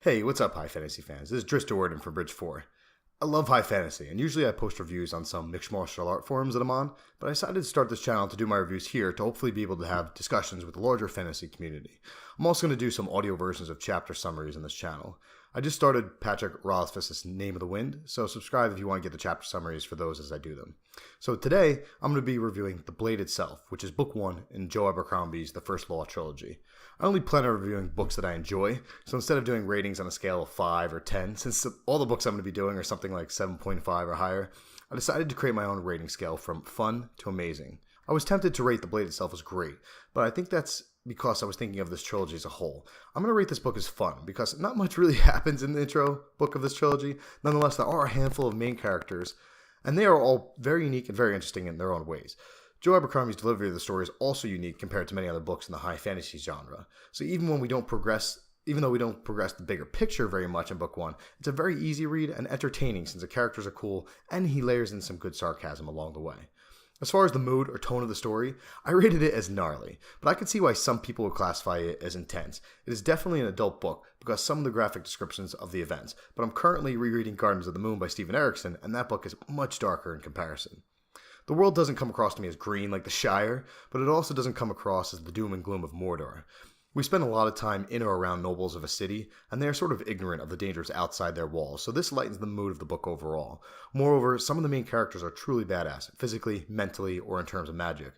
Hey, what's up, high fantasy fans? This is Drister Worden from Bridge 4. I love high fantasy, and usually I post reviews on some mixed martial art forums that I'm on, but I decided to start this channel to do my reviews here to hopefully be able to have discussions with the larger fantasy community. I'm also going to do some audio versions of chapter summaries on this channel. I just started Patrick Rothfuss's Name of the Wind, so subscribe if you want to get the chapter summaries for those as I do them. So today, I'm going to be reviewing The Blade itself, which is book 1 in Joe Abercrombie's The First Law Trilogy. I only plan on reviewing books that I enjoy, so instead of doing ratings on a scale of 5 or 10, since all the books I'm going to be doing are something like 7.5 or higher, I decided to create my own rating scale from fun to amazing. I was tempted to rate The Blade itself as great, but I think that's because I was thinking of this trilogy as a whole. I'm going to rate this book as fun, because not much really happens in the intro book of this trilogy. Nonetheless, there are a handful of main characters, and they are all very unique and very interesting in their own ways. Joe Abercrombie's delivery of the story is also unique compared to many other books in the high fantasy genre. So even though we don't progress the bigger picture very much in book 1, it's a very easy read and entertaining since the characters are cool, and he layers in some good sarcasm along the way. As far as the mood or tone of the story, I rated it as gnarly, but I can see why some people would classify it as intense. It is definitely an adult book because some of the graphic descriptions of the events, but I'm currently rereading Gardens of the Moon by Steven Erikson, and that book is much darker in comparison. The world doesn't come across to me as green like the Shire, but it also doesn't come across as the doom and gloom of Mordor. We spend a lot of time in or around nobles of a city, and they are sort of ignorant of the dangers outside their walls, so this lightens the mood of the book overall. Moreover, some of the main characters are truly badass, physically, mentally, or in terms of magic.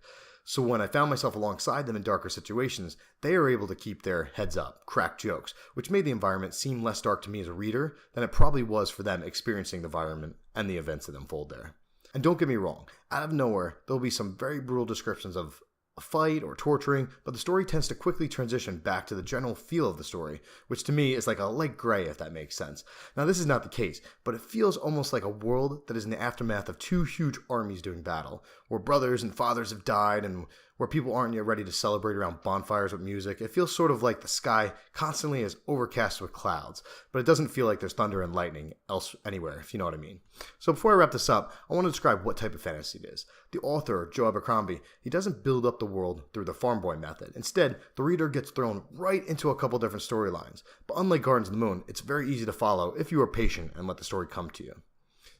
So when I found myself alongside them in darker situations, they are able to keep their heads up, crack jokes, which made the environment seem less dark to me as a reader than it probably was for them experiencing the environment and the events that unfold there. And don't get me wrong, out of nowhere, there'll be some very brutal descriptions of a fight or torturing, but the story tends to quickly transition back to the general feel of the story, which to me is like a light gray, if that makes sense. Now this is not the case, but it feels almost like a world that is in the aftermath of two huge armies doing battle, where brothers and fathers have died and where people aren't yet ready to celebrate around bonfires with music. It feels sort of like the sky constantly is overcast with clouds, but it doesn't feel like there's thunder and lightning anywhere, if you know what I mean. So before I wrap this up, I want to describe what type of fantasy it is. The author, Joe Abercrombie, he doesn't build up the world through the farm boy method. Instead, the reader gets thrown right into a couple different storylines. But unlike Gardens of the Moon, it's very easy to follow if you are patient and let the story come to you.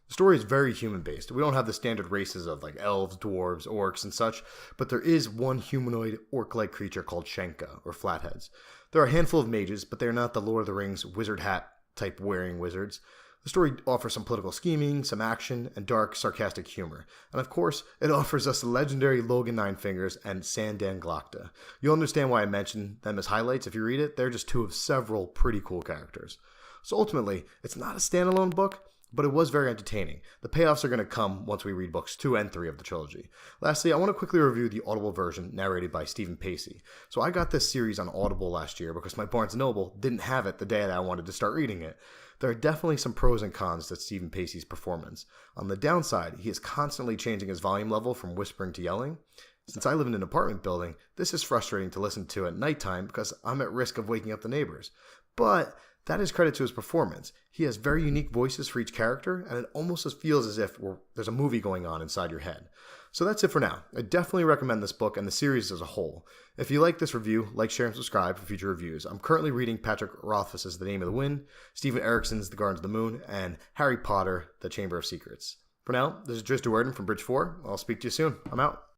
The story is very human-based. We don't have the standard races of like elves, dwarves, orcs, and such, but there is one humanoid orc-like creature called Shenka, or Flatheads. There are a handful of mages, but they are not the Lord of the Rings wizard hat type wearing wizards. The story offers some political scheming, some action, and dark, sarcastic humor. And of course, it offers us the legendary Logan Ninefingers and Sandan Glokta. You'll understand why I mentioned them as highlights if you read it. They're just two of several pretty cool characters. So ultimately, it's not a standalone book, but it was very entertaining. The payoffs are going to come once we read books 2 and 3 of the trilogy. Lastly, I want to quickly review the Audible version narrated by Stephen Pacey. So I got this series on Audible last year because my Barnes & Noble didn't have it the day that I wanted to start reading it. There are definitely some pros and cons to Stephen Pacey's performance. On the downside, he is constantly changing his volume level from whispering to yelling. Since I live in an apartment building, this is frustrating to listen to at nighttime because I'm at risk of waking up the neighbors. But that is credit to his performance. He has very unique voices for each character, and it almost feels as if there's a movie going on inside your head. So that's it for now. I definitely recommend this book and the series as a whole. If you like this review, like, share, and subscribe for future reviews. I'm currently reading Patrick Rothfuss's The Name of the Wind, Steven Erikson's The Gardens of the Moon, and Harry Potter, The Chamber of Secrets. For now, this is Drister Worden from Bridge 4. I'll speak to you soon. I'm out.